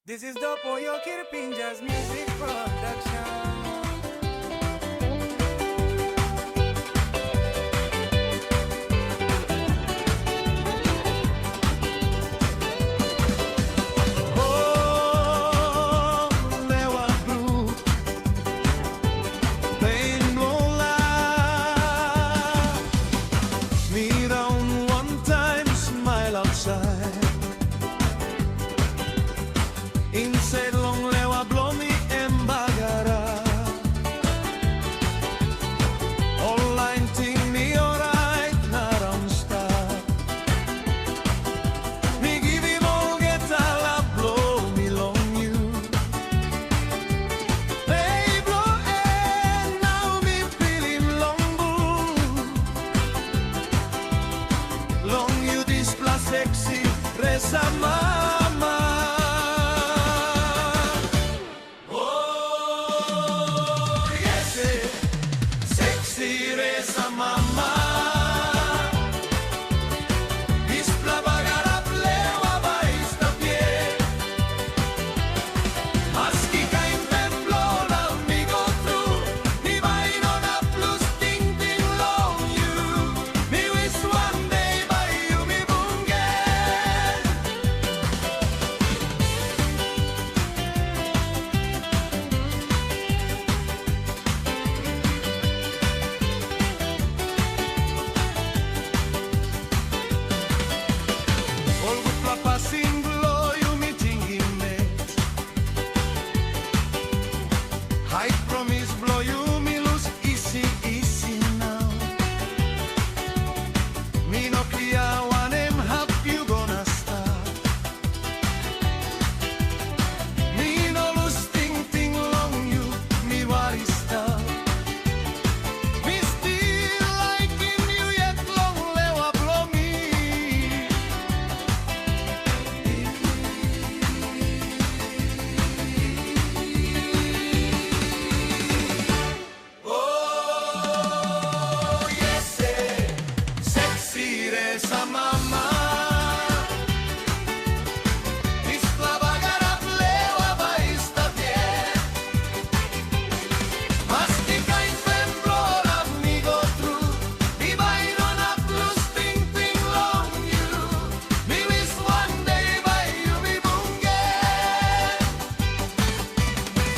This is the Poyo Kirpinja's music production. Inside long lewa blomi embagara Online ting me alright naram star Me give him all get ala blow me long you Hey blow and now me feeling long blue Long you this plus sexy Resa mama Resa mama Isla bagara plewa ba esta pie Maski kain temblona mi go through Ni vai non a plus ting ting long you Me wish one day by you mi bungen Passing below you meeting him met I promise blow you me lose easy now Me no clear one am happy you gonna start Me no lose ting long you me worry start Me still liking you yet long lewa blow me Resa mama Isla bagara plewa ba esta pie Maski kain temblora mi go through Di vai non a plus ting long you Me wish one day by you mi bungen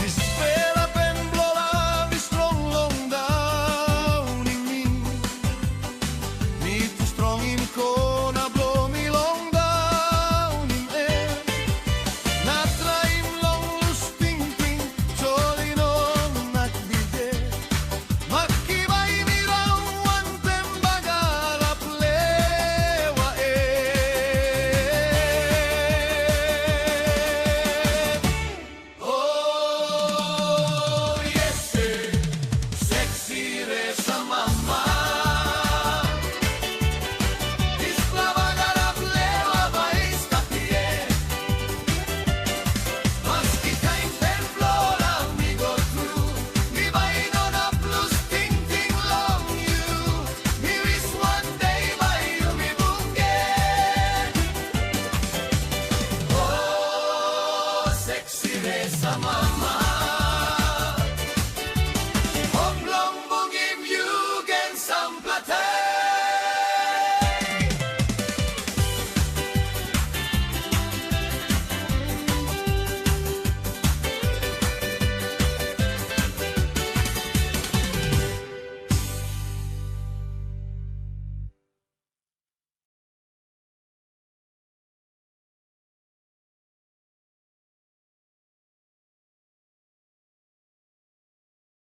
Dispera temblora mi strong long down in me Me too strong in kona blow me long down in air Na traim long lus ting Choli non nak bide Makibay mi raw wantem bagara plewa Oh yes sexy Resa mama Isla bagara plewa ba esta pie Maski kain temblora mi go through Mi vai non a plus ting long you Mi wish one day by you mi bungen Oh sexy Resa mama